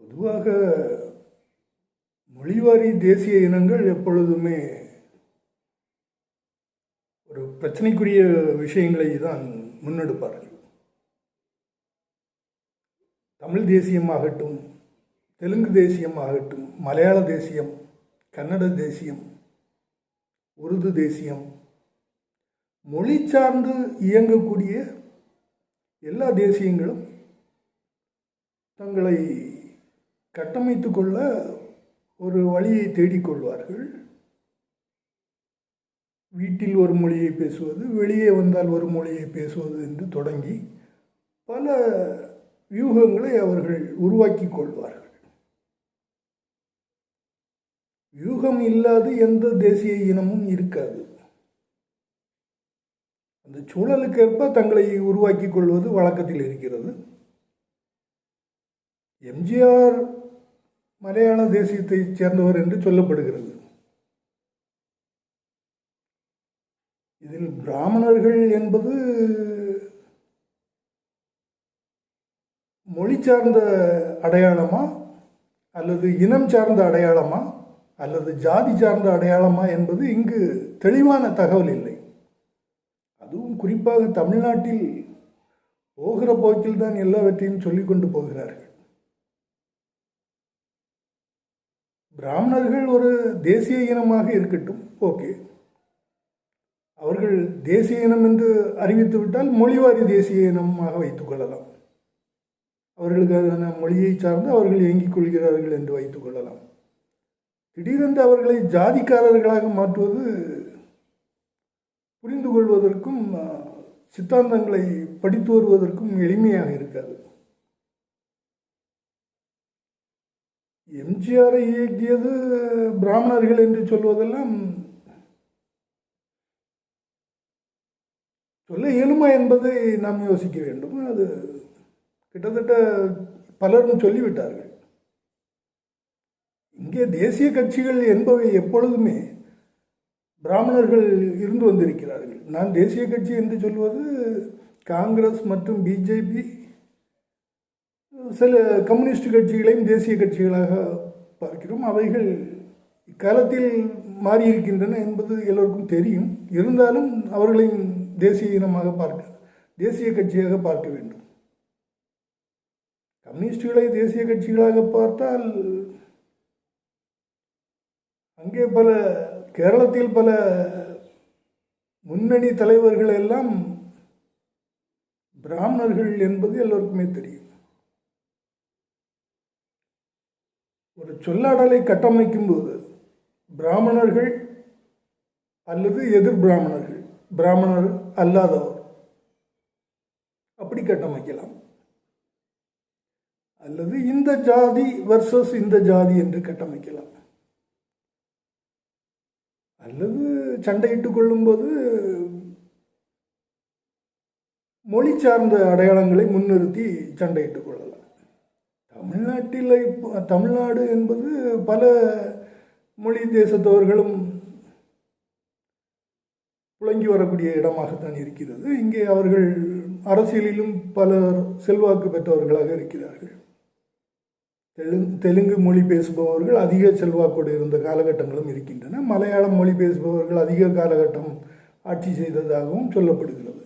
பொதுவாக மொழிவாரி தேசிய இனங்கள் எப்பொழுதுமே ஒரு பிரச்சனைக்குரிய விஷயங்களை தான் முன்னெடுப்பார்கள். தமிழ் தேசியமாகட்டும், தெலுங்கு தேசியமாகட்டும், மலையாள தேசியம், கன்னட தேசியம், உருது தேசியம், மொழி சார்ந்து இயங்கக்கூடிய எல்லா தேசியங்களும் தங்களை கட்டமைத்து கொள்ள ஒரு வழியை தேடிக்கொள்வார்கள். வீட்டில் ஒரு மொழியை பேசுவது, வெளியே வந்தால் ஒரு மொழியை பேசுவது என்று தொடங்கி பல வியூகங்களை அவர்கள் உருவாக்கி கொள்வார்கள். வியூகம் இல்லாத எந்த தேசிய இனமும் இருக்காது. அந்த சூழலுக்கேற்ப தங்களை உருவாக்கி கொள்வது வழக்கத்தில் இருக்கிறது. எம்ஜிஆர் மலையாள தேசியத்தைச் சேர்ந்தவர் என்று சொல்லப்படுகிறது. இதில் பிராமணர்கள் என்பது மொழி சார்ந்த அடையாளமா அல்லது இனம் சார்ந்த அடையாளமா அல்லது ஜாதி சார்ந்த அடையாளமா என்பது இங்கு தெளிவான தகவல் இல்லை. அதுவும் குறிப்பாக தமிழ்நாட்டில் போகிற போக்கில் தான் எல்லாவற்றையும் சொல்லிக் கொண்டு போகிறார்கள். பிராமணர்கள் ஒரு தேசிய இனமாக இருக்கட்டும், ஓகே. அவர்கள் தேசிய இனம் என்று அறிவித்து விட்டால் மொழிவாரி தேசிய இனமாக வைத்துக் கொள்ளலாம். அவர்களுக்கான மொழியை சார்ந்து அவர்கள் இயங்கிக் கொள்கிறார்கள் என்று வைத்துக் கொள்ளலாம். திடீரென்று அவர்களை ஜாதிக்காரர்களாக மாற்றுவது புரிந்து கொள்வதற்கும் சித்தாந்தங்களை படித்து வருவதற்கும் எளிமையாக இருக்காது. எம்ஜிஆரை இயக்கியது பிராமணர்கள் என்று சொல்வதெல்லாம் சொல்ல இயலுமா என்பதை நாம் யோசிக்க வேண்டும். அது கிட்டத்தட்ட பலரும் சொல்லிவிட்டார்கள். இங்கே தேசிய கட்சிகள் என்பவை எப்பொழுதுமே பிராமணர்கள் இருந்து வந்திருக்கிறார்கள். நான் தேசிய கட்சி என்று சொல்வது காங்கிரஸ் மற்றும் பிஜேபி, சில கம்யூனிஸ்ட் கட்சிகளையும் தேசிய கட்சிகளாக பார்க்கிறோம். அவைகள் இக்காலத்தில் மாறியிருக்கின்றன என்பது எல்லோருக்கும் தெரியும். இருந்தாலும் அவர்களையும் தேசிய இனமாக தேசிய கட்சியாக பார்க்க வேண்டும். கம்யூனிஸ்டுகளை தேசிய கட்சிகளாக பார்த்தால் அங்கே கேரளத்தில் பல முன்னணி தலைவர்கள் எல்லாம் பிராமணர்கள் என்பது எல்லோருக்குமே தெரியும். ஒரு சொல்லாடலை கட்டமைக்கும் போது பிராமணர்கள் அல்லது எதிர் பிராமணர்கள், பிராமணர் அல்லாதவர், அப்படி கட்டமைக்கலாம். அல்லது இந்த ஜாதி வர்சஸ் இந்த ஜாதி என்று கட்டமைக்கலாம். அல்லது சண்டையிட்டுக் கொள்ளும்போது மொழி சார்ந்த அடையாளங்களை முன்னிறுத்தி சண்டையிட்டுக் கொள்ளலாம். தமிழ்நாடு என்பது பல மொழி தேசத்தவர்களும் புழங்கி வரக்கூடிய இடமாகத்தான் இருக்கிறது. இங்கே அவர்கள் அரசியலிலும் பலர் செல்வாக்கு பெற்றவர்களாக இருக்கிறார்கள். தெலுங்கு மொழி பேசுபவர்கள் அதிக செல்வாக்கோடு இருந்த காலகட்டங்களும் இருக்கின்றன. மலையாளம் மொழி பேசுபவர்கள் அதிக காலகட்டம் ஆட்சி செய்ததாகவும் சொல்லப்படுகிறது.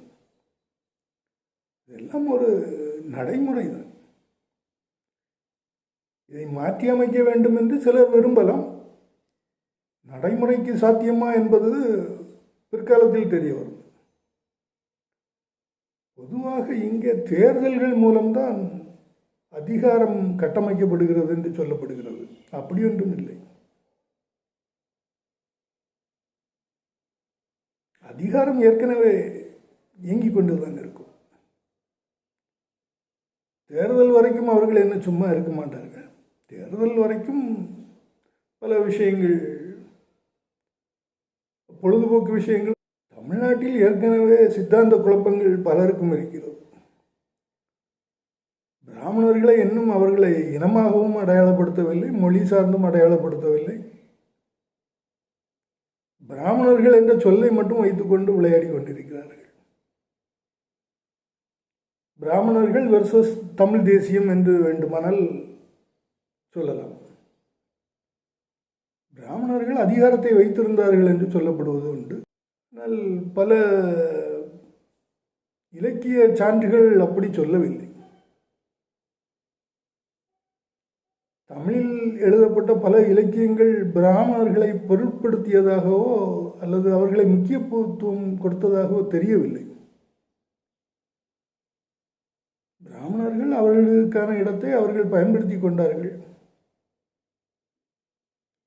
இதெல்லாம் ஒரு நடைமுறை தான். இதை மாற்றி அமைக்க வேண்டும் என்று சிலர் விரும்பலாம். நடைமுறைக்கு சாத்தியமா என்பது பிற்காலத்தில் தெரிய வரும். பொதுவாக இங்கே தேர்தல்கள் மூலம்தான் அதிகாரம் கட்டமைக்கப்படுகிறது என்று சொல்லப்படுகிறது. அப்படி ஒன்றும் இல்லை. அதிகாரம் ஏற்கனவே இயங்கிக் கொண்டுதான் இருக்கும். தேர்தல் வரைக்கும் அவர்கள் என்ன சும்மா இருக்க மாட்டார்கள். தேர்தல் வரைக்கும் பல விஷயங்கள், பொழுதுபோக்கு விஷயங்கள். தமிழ்நாட்டில் ஏற்கனவே சித்தாந்த குழப்பங்கள் பலருக்கும் இருக்கிறது. பிராமணர்களை இன்னும் அவர்களை இனமாகவும் அடையாளப்படுத்தவில்லை, மொழி சார்ந்தும் அடையாளப்படுத்தவில்லை. பிராமணர்கள் என்ற சொல்லை மட்டும் வைத்துக்கொண்டு விளையாடி கொண்டிருக்கிறார்கள். பிராமணர்கள் வெர்சஸ் தமிழ் தேசியம் என்று வேண்டுமானால் சொல்லலாம். பிராமணர்கள் அதிகாரத்தை வைத்திருந்தார்கள் என்று சொல்லப்படுவது உண்டு. ஆனால் பல இலக்கிய சான்றுகள் அப்படி சொல்லவில்லை. தமிழில் எழுதப்பட்ட பல இலக்கியங்கள் பிராமணர்களை பொருட்படுத்தியதாகவோ அல்லது அவர்களை முக்கியத்துவம் கொடுத்ததாகவோ தெரியவில்லை. பிராமணர்கள் அவர்களுக்கான இடத்தை அவர்கள் பயன்படுத்தி கொண்டார்கள்.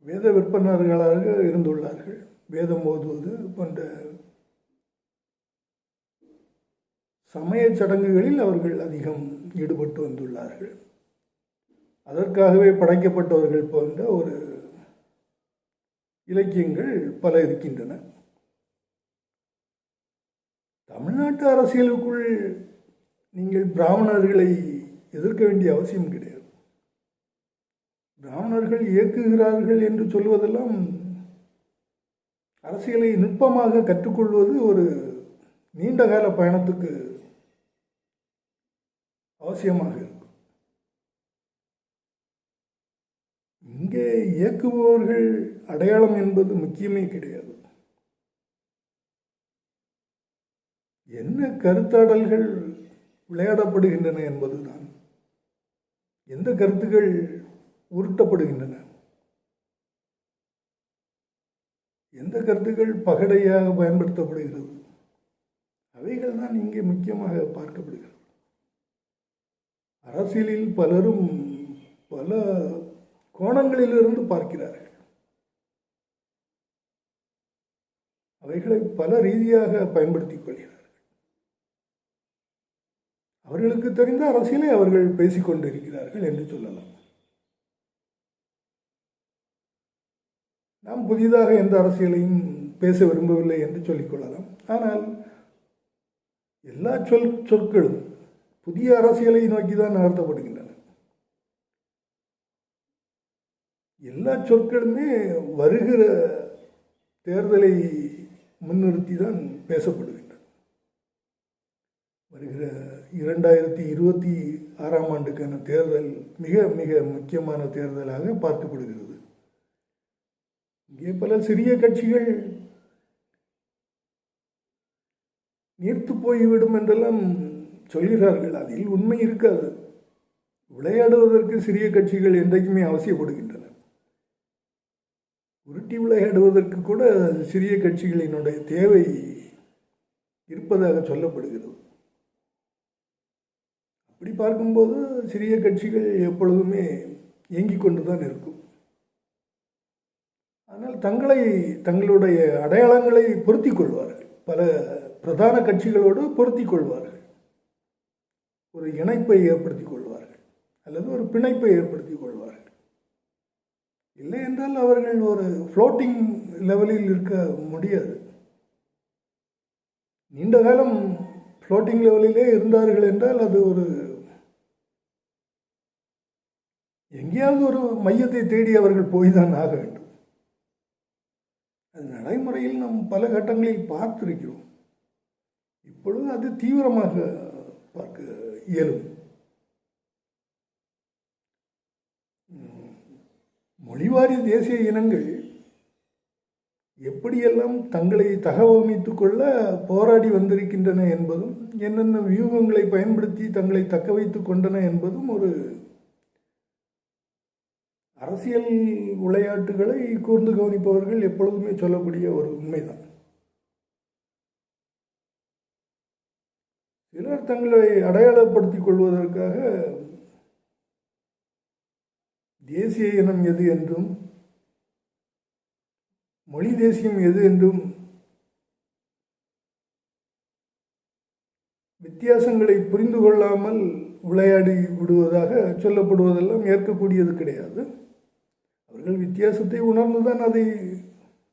வேத விற்பனர்களாக இருந்துள்ளார்கள். வேதம் ஓதுவது போன்ற சமய சடங்குகளில் அவர்கள் அதிகம் ஈடுபட்டு வந்துள்ளார்கள். அதற்காகவே படைக்கப்பட்டவர்கள் போன்ற ஒரு இலக்கியங்கள் பல இருக்கின்றன. தமிழ்நாட்டு அரசியலுக்குள் நீங்கள் பிராமணர்களை எதிர்க்க வேண்டிய அவசியம் கிடையாது. பிராமணர்கள் இயக்குகிறார்கள் என்று சொல்வதெல்லாம் அரசியலை நுட்பமாக கற்றுக்கொள்வது ஒரு நீண்டகால பயணத்துக்கு அவசியமாக இருக்கும். இங்கே இயக்குபவர்கள் அடையாளம் என்பது முக்கியமே கிடையாது. என்ன கருத்தாடல்கள் விளையாடப்படுகின்றன என்பதுதான். எந்த கருத்துக்கள் உருட்டப்படுகின்றன, எந்த கருத்துக்கள் பகடையாக பயன்படுத்தப்படுகிறது, அவைகள் தான் இங்கே முக்கியமாக பார்க்கப்படுகிறது. அரசியலில் பலரும் பல கோணங்களிலிருந்து பார்க்கிறார்கள். அவைகளை பல ரீதியாக பயன்படுத்திக் கொள்கிறார்கள். அவர்களுக்கு தெரிந்த அரசியலை அவர்கள் பேசிக்கொண்டிருக்கிறார்கள் என்று சொல்லலாம். நாம் புதிதாக எந்த அரசியலையும் பேச விரும்பவில்லை என்று சொல்லிக்கொள்ளலாம். ஆனால் எல்லா சொற்களும் புதிய அரசியலை நோக்கி தான் நகர்த்தப்படுகின்றன. எல்லா சொற்களுமே வருகிற தேர்தலை முன்னிறுத்தி தான் பேசப்படுகின்றன. வருகிற 2026ஆம் ஆண்டுக்கான தேர்தல் மிக மிக முக்கியமான தேர்தலாக பார்க்கப்படுகிறது. இங்கே பல சிறிய கட்சிகள் நீர்த்து போய்விடும் என்றெல்லாம் சொல்கிறார்கள். அதில் உண்மை இருக்காது. விளையாடுவதற்கு சிறிய கட்சிகள் என்றைக்குமே அவசியப்படுகின்றன. உருட்டி விளையாடுவதற்கு கூட சிறிய கட்சிகளினுடைய தேவை இருப்பதாக சொல்லப்படுகிறது. அப்படி பார்க்கும்போது சிறிய கட்சிகள் எப்பொழுதுமே இயங்கிக் கொண்டுதான் இருக்கும். ஆனால் தங்களுடைய அடையாளங்களை பொருத்திக் கொள்வார்கள். பல பிரதான கட்சிகளோடு பொருத்திக் கொள்வார்கள். ஒரு இணைப்பை ஏற்படுத்திக் கொள்வார்கள் அல்லது ஒரு பிணைப்பை ஏற்படுத்திக் கொள்வார்கள். இல்லை என்றால் அவர்கள் ஒரு ஃப்ளோட்டிங் லெவலில் இருக்க முடியாது. நீண்ட காலம் ஃப்ளோட்டிங் லெவலிலே இருந்தார்கள் என்றால் அது ஒரு எங்கேயாவது ஒரு மையத்தை தேடி அவர்கள் போய்தான் ஆக வேண்டும். அது நடைமுறையில் நாம் பல கட்டங்களில் பார்த்திருக்கிறோம். இப்பொழுது அது தீவிரமாக பார்க்க இயலும். மொழிவாரி தேசிய இனங்கள் எப்படியெல்லாம் தங்களை தகவமைத்துக் கொள்ள போராடி வந்திருக்கின்றன என்பதும், என்னென்ன வியூகங்களை பயன்படுத்தி தங்களை தக்க வைத்துக் கொண்டன என்பதும் ஒரு அரசியல் விளையாட்டுகளை கூர்ந்து கவனிப்பவர்கள் எப்பொழுதுமே சொல்லக்கூடிய ஒரு உண்மைதான். சிலர் தங்களை அடையாளப்படுத்திக் கொள்வதற்காக தேசிய இனம் எது என்றும் மொழி தேசியம் எது என்றும் வித்தியாசங்களை புரிந்து கொள்ளாமல் விளையாடி விடுவதாக சொல்லப்படுவதெல்லாம் ஏற்கக்கூடியது கிடையாது. அவர்கள் வித்தியாசத்தை உணர்ந்துதான் அதை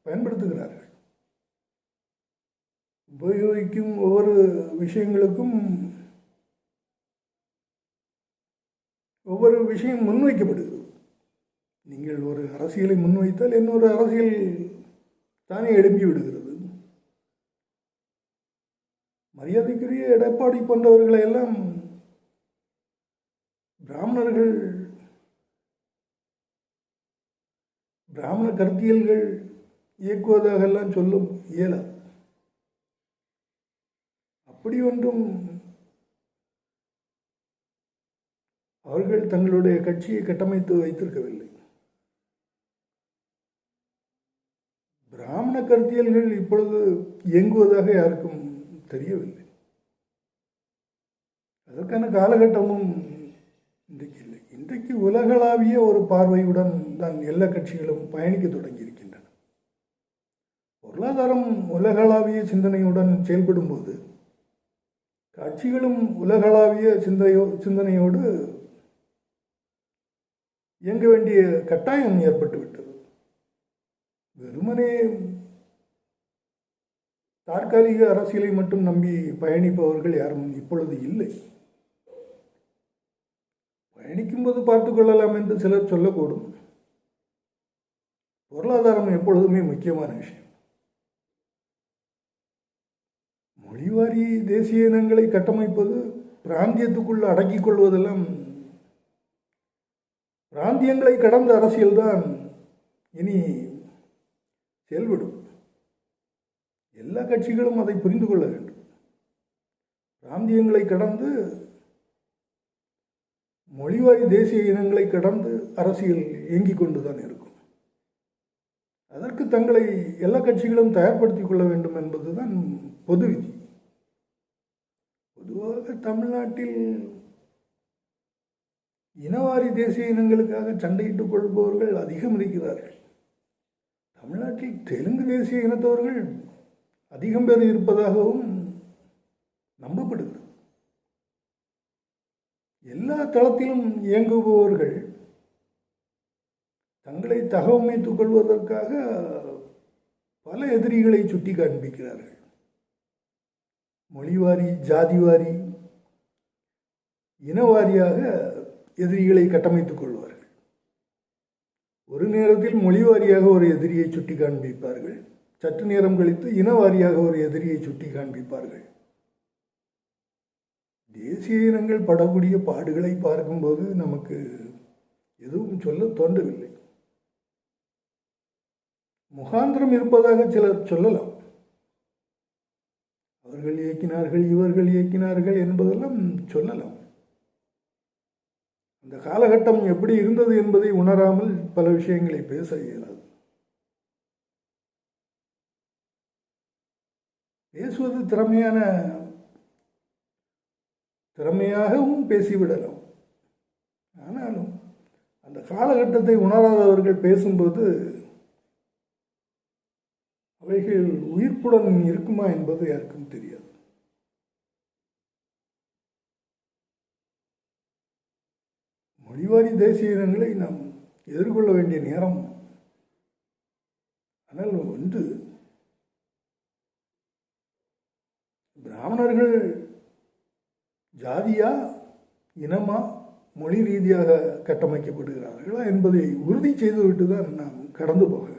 பயன்படுத்துகிறார்கள். உபயோகிக்கும் ஒவ்வொரு விஷயங்களுக்கும் ஒவ்வொரு விஷயம் முன்வைக்கப்படுகிறது. நீங்கள் ஒரு அரசியலை முன்வைத்தால் இன்னொரு அரசியல் தானே எழுப்பி விடுகிறது. மரியாதைக்குரிய எடப்பாடி போன்றவர்களை எல்லாம் பிராமணர்கள் பிராமண கருத்தியல்கள் இயக்குவதாகலாம் சொல்லும் இயலாது. அப்படி ஒன்றும் அவர்கள் தங்களுடைய கட்சியை கட்டமைத்து வைத்திருக்கவில்லை. பிராமண கருத்தியல்கள் இப்பொழுது இயங்குவதாக யாருக்கும் தெரியவில்லை. அதற்கான காலகட்டமும் இன்றைக்கு இல்லை. இன்றைக்கு உலகளாவிய ஒரு பார்வையுடன் தான் எல்லா கட்சிகளும் பயணிக்க தொடங்கியிருக்கின்றன. பொருளாதாரம் உலகளாவிய சிந்தனையுடன் செயல்படும்போது கட்சிகளும் உலகளாவிய சிந்தனையோடு இயங்க வேண்டிய கட்டாயம் ஏற்பட்டுவிட்டது. வெறுமனே தற்காலிக அரசியலை மட்டும் நம்பி பயணிப்பவர்கள் யாரும் இப்பொழுது இல்லை. பயணிக்கும்போது பார்த்து கொள்ளலாம் என்று சிலர் சொல்லக்கூடும். பொருளாதாரம் எப்பொழுதுமே முக்கியமான விஷயம். மொழிவாரி தேசிய இனங்களை கட்டமைப்பது, பிராந்தியத்துக்குள்ள அடக்கிக் கொள்வதெல்லாம், பிராந்தியங்களை கடந்த அரசியல்தான் இனி செயல்படும். எல்லா கட்சிகளும் அதை புரிந்து கொள்ள வேண்டும். பிராந்தியங்களை கடந்து, மொழிவாரி தேசிய இனங்களை கடந்து அரசியல் இயங்கிக் கொண்டுதான் இருக்கும். அதற்கு தங்களை எல்லா கட்சிகளும் தயார்படுத்திக் கொள்ள வேண்டும் என்பதுதான் பொது விதி. பொதுவாக தமிழ்நாட்டில் இனவாரி தேசிய இனங்களுக்காக சண்டையிட்டுக் கொள்பவர்கள் அதிகம் இருக்கிறார்கள். தமிழ்நாட்டில் தெலுங்கு தேசிய இனத்தவர்கள் அதிகம் பேர் இருப்பதாகவும் நம்பப்படுகிறது. எல்லா தளத்திலும் இயங்குபவர்கள் தங்களை தகவமைத்துக் கொள்வதற்காக பல எதிரிகளை சுட்டி காண்பிக்கிறார்கள். மொழிவாரி, ஜாதிவாரி, இனவாரியாக எதிரிகளை கட்டமைத்துக் கொள்வார்கள். ஒரு நேரத்தில் மொழிவாரியாக ஒரு எதிரியை சுட்டி காண்பிப்பார்கள். சற்று நேரம் கழித்து இனவாரியாக ஒரு எதிரியை சுட்டி காண்பிப்பார்கள். தேசிய இனங்கள் படக்கூடிய பாடுகளை பார்க்கும்போது நமக்கு எதுவும் சொல்ல தோன்றவில்லை. முகாந்திரம் இருப்பதாக சிலர் சொல்லலாம். அவர்கள் இயக்கினார்கள், இவர்கள் இயக்கினார்கள் என்பதெல்லாம் சொல்லலாம். அந்த காலகட்டம் எப்படி இருந்தது என்பதை உணராமல் பல விஷயங்களை பேச இயலாது. பேசுவது திறமையாகவும் பேசிவிடலாம். ஆனாலும் அந்த காலகட்டத்தை உணராதவர்கள் பேசும்போது அவைகள் உயிர்ப்புடன் இருக்குமா என்பது யாருக்கும் தெரியாது. மொழிவாரி தேசிய இனங்களை நாம் எதிர்கொள்ள வேண்டிய நேரம். ஆனால் ஒன்று, பிராமணர்கள் ஜாதியா, இனமா, மொழி ரீதியாக கட்டமைக்கப்படுகிறார்களா என்பதை உறுதி செய்துவிட்டு தான் நாம் கடந்து போக வேண்டும்.